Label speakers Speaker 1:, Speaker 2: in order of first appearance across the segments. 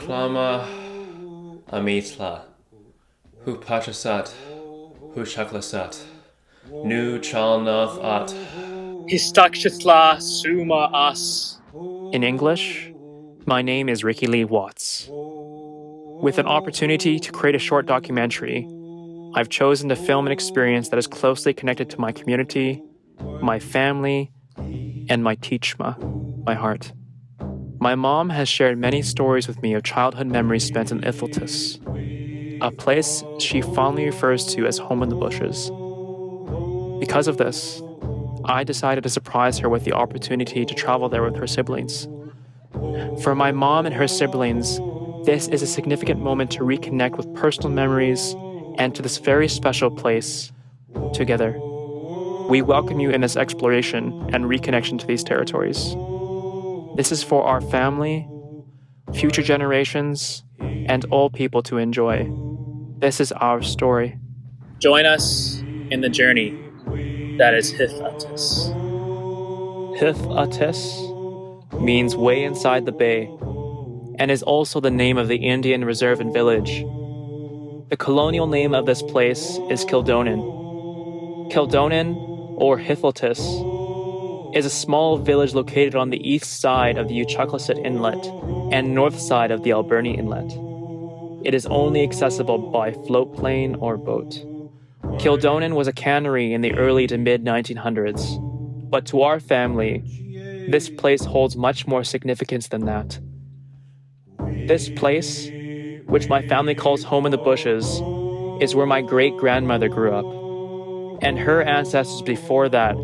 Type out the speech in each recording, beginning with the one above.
Speaker 1: Klama Amitla Hupachasat Hushaklasat Nu Chalnath At
Speaker 2: Histakshitla Suma As. In English, my name is Ricky Lee Watts. With an opportunity to create a short documentary, I've chosen to film an experience that is closely connected to my community, my family, and my teachma, my heart. My mom has shared many stories with me of childhood memories spent in Ehłateese, a place she fondly refers to as home in the bushes. Because of this, I decided to surprise her with the opportunity to travel there with her siblings. For my mom and her siblings, this is a significant moment to reconnect with personal memories and to this very special place together. We welcome you in this exploration and reconnection to these territories. This is for our family, future generations, and all people to enjoy. This is our story. Join us in the journey that is Ehłateese. Ehłateese means way inside the bay and is also the name of the Indian reserve and village. The colonial name of this place is Kildonan. Kildonan, or Ehłateese, is a small village located on the east side of the Ancestral Inlet and north side of the Alberni Inlet. It is only accessible by float plane or boat. Kildonan was a cannery in the early to mid-1900s, but to our family, this place holds much more significance than that. This place, which my family calls home in the bushes, is where my great-grandmother grew up, and her ancestors before that,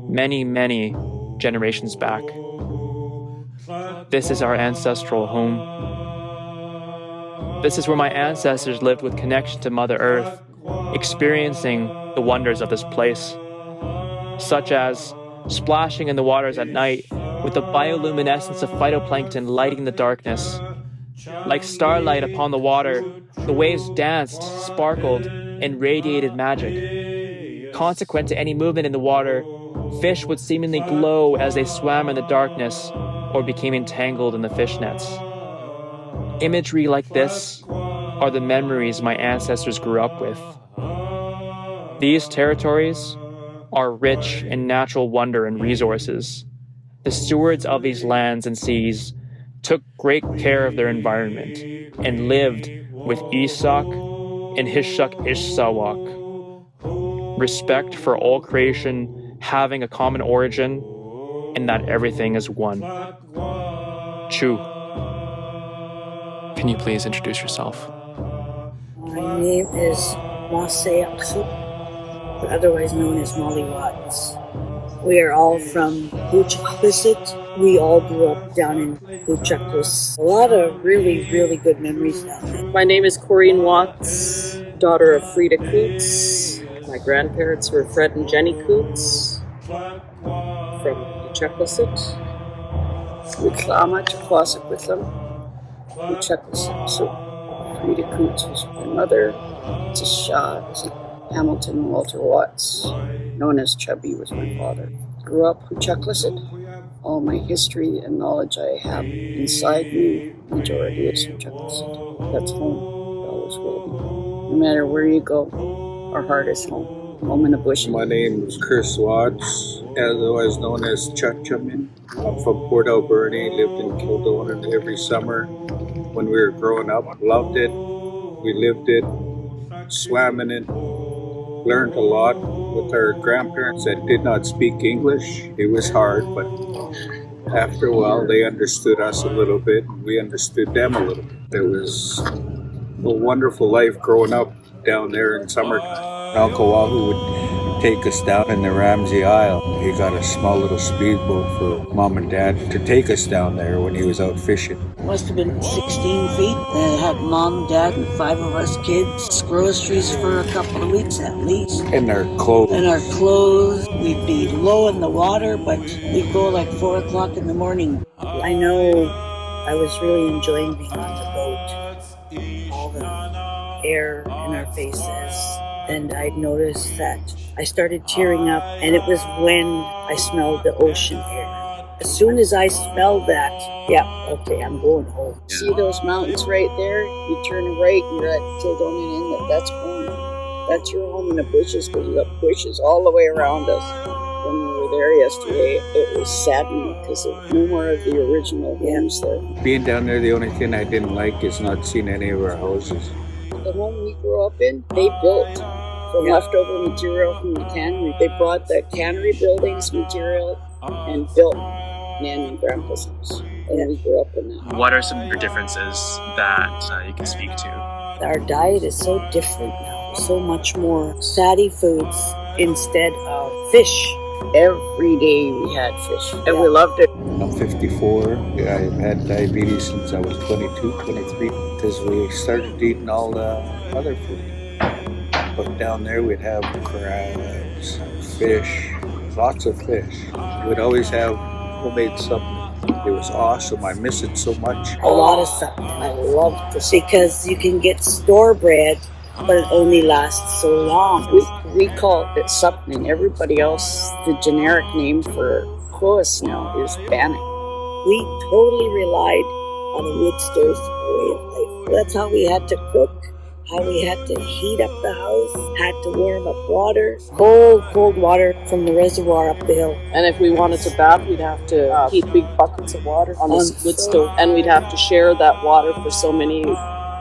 Speaker 2: many, many generations back. This is our ancestral home. This is where my ancestors lived with connection to Mother Earth, experiencing the wonders of this place, such as splashing in the waters at night with the bioluminescence of phytoplankton lighting the darkness. Like starlight upon the water, the waves danced, sparkled, and radiated magic. Consequent to any movement in the water, fish would seemingly glow as they swam in the darkness or became entangled in the fish nets. Imagery like this are the memories my ancestors grew up with. These territories are rich in natural wonder and resources. The stewards of these lands and seas took great care of their environment and lived with Isak and Hishak Ishsawak. Respect for all creation having a common origin and that everything is one. Chu, can you please introduce yourself?
Speaker 3: My name is Ehłateese, but otherwise known as Molly Watts. We are all from Ehłateese. We all grew up down in Ehłateese. A lot of really, really good memories down there.
Speaker 4: My name is Corinne Watts, daughter of Freda Cootes. My grandparents were Fred and Jenny Cootes from Ehłateese. We klama Chakwasik with them. Ehłateese. So Freda Cootes was my mother. Tisha Hamilton and Walter Watts, known as Chubby, was my father. Grew up Ehłateese. All my history and knowledge I have inside me, majority is Ehłateese. That's home. It always will be. No matter where you go, our heart is home. Home in the bush.
Speaker 5: My name is Chris Watts, otherwise known as Chachamin. I'm from Port Alberni, lived in Kildonan every summer when we were growing up. Loved it. We lived it, swam in it, learned a lot with our grandparents that did not speak English. It was hard, but after a while they understood us a little bit and we understood them a little bit. It was a wonderful life growing up down there in summertime.
Speaker 6: Uncle Wahoo would take us down in the Ramsey Isle. He got a small little speedboat for Mom and Dad to take us down there when he was out fishing.
Speaker 3: Must have been 16 feet. They had Mom, Dad, and 5 of us kids. Groceries for a couple of weeks at least.
Speaker 6: And our clothes.
Speaker 3: And our clothes. We'd be low in the water, but we'd go like 4 o'clock in the morning. I know I was really enjoying being on the boat. All the air in our faces. And I'd noticed that I started tearing up, and it was when I smelled the ocean air. As soon as I smelled that, yeah, okay, I'm going home.
Speaker 4: See those mountains right there? You turn right, you're at Kildonan Inlet. That's home. That's your home in the bushes, because you got bushes all the way around us. When we were there yesterday, it was saddening because there's no more of the original homes there.
Speaker 5: Being down there, the only thing I didn't like is not seeing any of our houses.
Speaker 4: The home we grew up in, they built from leftover material from the cannery. They brought the cannery buildings material and built Nan and Grandpa's house. And we grew up in that.
Speaker 2: What are some of your differences that you can speak to?
Speaker 3: Our diet is so different now. So much more fatty foods instead of fish.
Speaker 4: Every day we had fish, and we loved it.
Speaker 5: I'm 54. I've had diabetes since I was 22, 23, because we started eating all the other food. But down there we'd have crabs, fish, lots of fish. We'd always have homemade something. It was awesome. I miss it so much.
Speaker 3: A lot of something. I love this because you can get store bread, but it only lasts so long.
Speaker 4: We call it something. Everybody else, the generic name for Coas now is bannock.
Speaker 3: We totally relied on a wood stove for a way of life. That's how we had to cook, how we had to heat up the house, had to warm up water, cold water from the reservoir up the hill.
Speaker 4: And if we wanted to bath, we'd have to heat big buckets of water on this wood stove. And we'd have to share that water for so many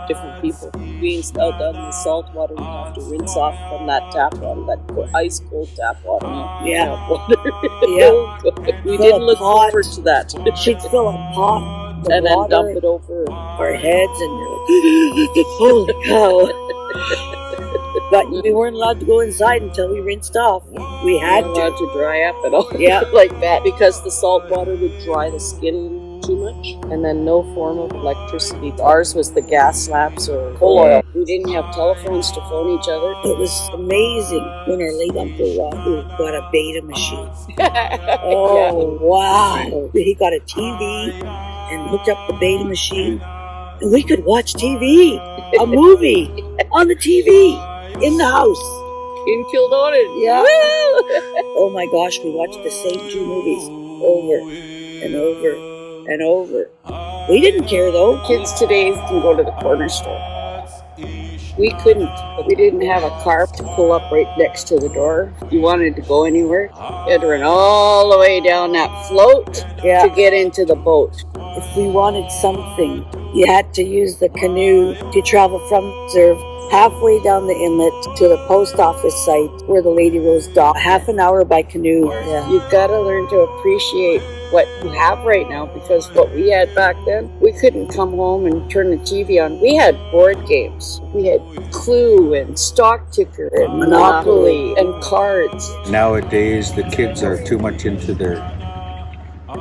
Speaker 4: different people. Being out in the salt water, we have to rinse off from that tap water, that ice cold tap water.
Speaker 3: Yeah.
Speaker 4: Tap water.
Speaker 3: Yeah.
Speaker 4: We
Speaker 3: Fill
Speaker 4: didn't
Speaker 3: a
Speaker 4: look
Speaker 3: pot.
Speaker 4: forward to that.
Speaker 3: She'd fill a pot of
Speaker 4: And then
Speaker 3: water
Speaker 4: dump it over.
Speaker 3: our heads, and you're like, holy cow. But we weren't allowed to go inside until we rinsed off. We had
Speaker 4: Not allowed to dry up at all.
Speaker 3: Yeah.
Speaker 4: Like that, because the salt water would dry the skin too much, and then no form of electricity. Ours was the gas lamps or coal oil. We didn't have telephones to phone each other.
Speaker 3: It was amazing when our late Uncle Rob got a beta machine. Oh, wow. He got a TV and hooked up the beta machine, and we could watch TV, a movie on the TV in the house.
Speaker 4: In Kildonan.
Speaker 3: Yeah.
Speaker 4: Woo!
Speaker 3: Oh my gosh, we watched the same two movies over and over and over. We didn't care though.
Speaker 4: Kids today can go to the corner store. We couldn't. We didn't have a car to pull up right next to the door. If you wanted to go anywhere, you had to run all the way down that float to get into the boat.
Speaker 3: If we wanted something, you had to use the canoe to travel from Reserve halfway down the inlet to the post office site where the Lady Rose docked. Half an hour by canoe. Yeah.
Speaker 4: You've got to learn to appreciate what you have right now, because what we had back then, we couldn't come home and turn the TV on. We had board games. We had Clue and Stock Ticker and Monopoly and cards.
Speaker 5: Nowadays, the kids are too much into their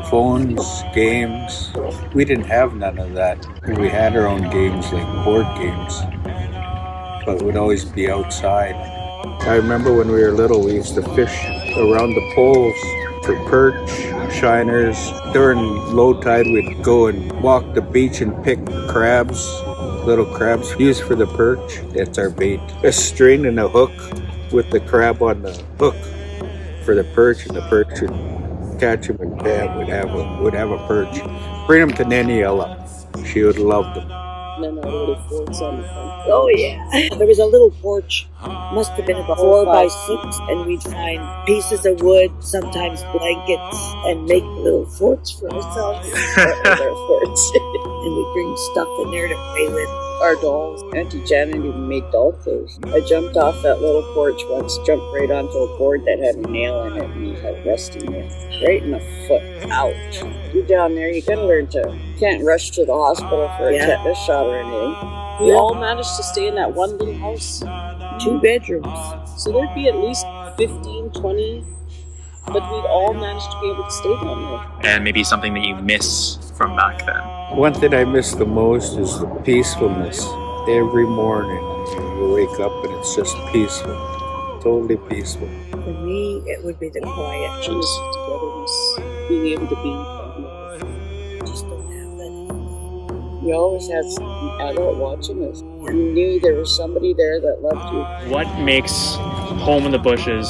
Speaker 5: phones, games. We didn't have none of that. We had our own games, like board games, but we'd always be outside. I remember when we were little, we used to fish around the poles for perch, shiners. During low tide, we'd go and walk the beach and pick crabs, little crabs used for the perch. That's our bait. A string and a hook with the crab on the hook for the perch, and the perch would catch him, and bam, would have a perch. Bring them to Naniela. She would love them.
Speaker 4: And then our little forts on the front.
Speaker 3: Oh yeah. There was a little porch, must have been about 4 by 6, and we'd find pieces of wood, sometimes blankets, and make little forts for ourselves.
Speaker 4: Our forts.
Speaker 3: And we'd bring stuff in there to play with.
Speaker 4: Our dolls. Auntie Janet even made doll clothes. I jumped off that little porch once, jumped right onto a board that had a nail in it, and you had a rusty nail right in the foot. Ouch. You're down there, you gotta learn to, can't rush to the hospital for a tetanus shot or anything. We all managed to stay in that one little house.
Speaker 3: 2 bedrooms.
Speaker 4: So there'd be at least 15, 20, but we'd all managed to be able to stay down there.
Speaker 2: And maybe something that you miss from back then.
Speaker 5: One thing I miss the most is the peacefulness. Every morning you wake up and it's just peaceful, totally peaceful.
Speaker 3: For me, it would be the quiet.
Speaker 4: Just togetherness, being able to be in family.
Speaker 3: Just don't have that anymore.
Speaker 4: We always had an adult watching us. You knew there was somebody there that loved you.
Speaker 2: What makes Home in the Bushes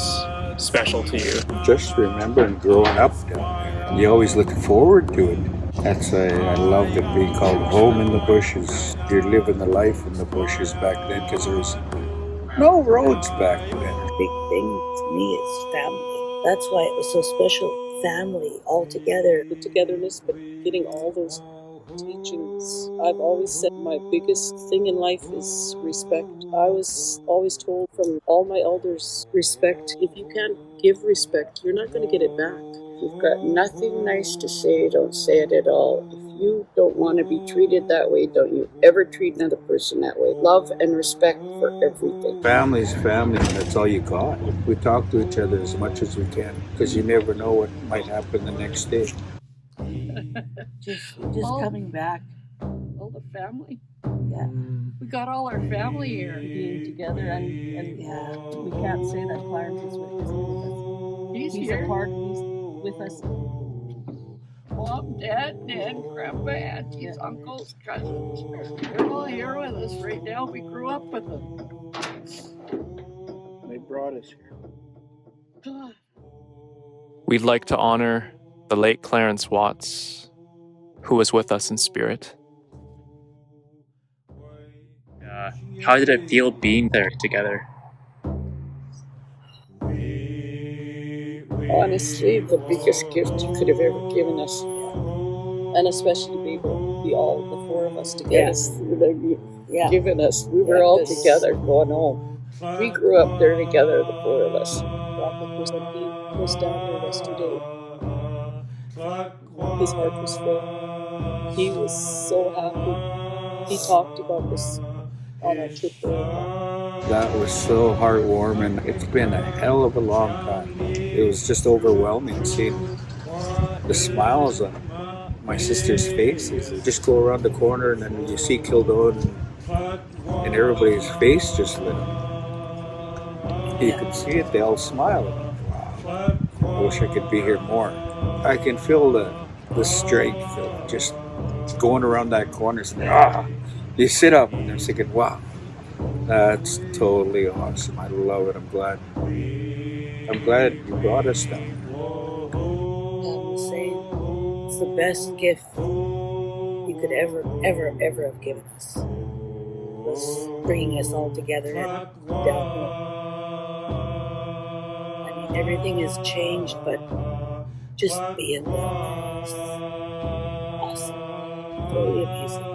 Speaker 2: special to you?
Speaker 5: Just remembering growing up down there.
Speaker 6: You always look forward to it. That's why I loved it being called home in the bushes. You're living the life in the bushes back then because there was no roads back then.
Speaker 3: Big thing for me is family. That's why it was so special. Family all together.
Speaker 4: The togetherness, but getting all those teachings. I've always said my biggest thing in life is respect. I was always told from all my elders, respect. If you can't give respect, you're not going to get it back. If you've got nothing nice to say, don't say it at all. If you don't want to be treated that way, don't you ever treat another person that way. Love and respect for everything.
Speaker 6: Family's family, and that's all you got. We talk to each other as much as we can because you never know what might happen the next day.
Speaker 3: Just coming back.
Speaker 4: All the family.
Speaker 3: Yeah.
Speaker 4: We got all our family here being together, and
Speaker 3: Yeah.
Speaker 4: we can't say that Clarence is with us. He's here. He's with us. Mom, Dad, Grandpa, aunties, uncles, cousins. They're all here with us right now. We grew up with them.
Speaker 5: They brought us here.
Speaker 2: We'd like to honor the late Clarence Watts, who was with us in spirit.
Speaker 1: How did it feel being there together?
Speaker 4: Honestly, the biggest gift you could have ever given us. And especially to be able to be all the four of us together.
Speaker 3: Yeah.
Speaker 4: Given us. We were all together going home. We grew up there together, the four of us. He was down there yesterday. His heart was full. He was so happy. He talked about this on our trip there.
Speaker 6: That was so heartwarming. It's been a hell of a long time. It was just overwhelming seeing the smiles on my sister's faces. You just go around the corner and then you see Kildonan and everybody's face just lit up. You can see it, they all smile. Wow. I wish I could be here more. I can feel the strength of just going around that corner. You sit up and you're thinking, wow, that's totally awesome. I love it. I'm glad you brought us down.
Speaker 3: I'm saying it's the best gift you could ever have given us. Was bringing us all together and down home. I mean, everything has changed, but just being there is awesome. Totally amazing.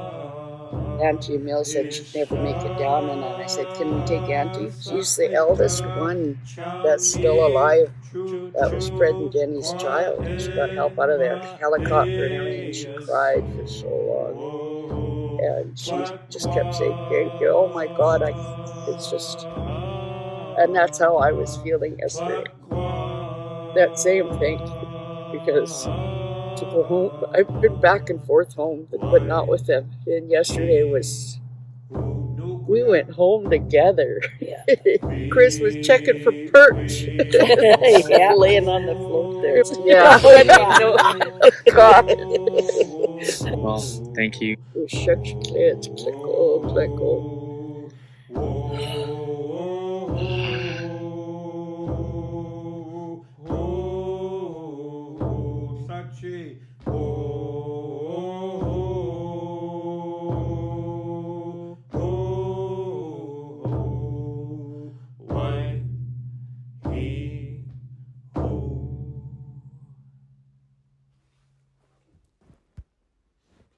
Speaker 4: Auntie Emil said she'd never make it down, and then I said, can we take Auntie? She's the eldest one that's still alive. That was Fred and Jenny's child. She got help out of their helicopter and everything. She cried for so long. And she just kept saying, thank you. Oh my God, it's just... And that's how I was feeling yesterday. That same thank you. Because to go home, I've been back and forth home, but not with them. And yesterday was... We went home together.
Speaker 3: Yeah.
Speaker 4: Chris was checking for perch.
Speaker 3: Yeah.
Speaker 4: Laying on the float there. Yeah. God.
Speaker 1: Well, thank you.
Speaker 4: Shucks, kids. Click.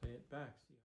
Speaker 1: Play it back.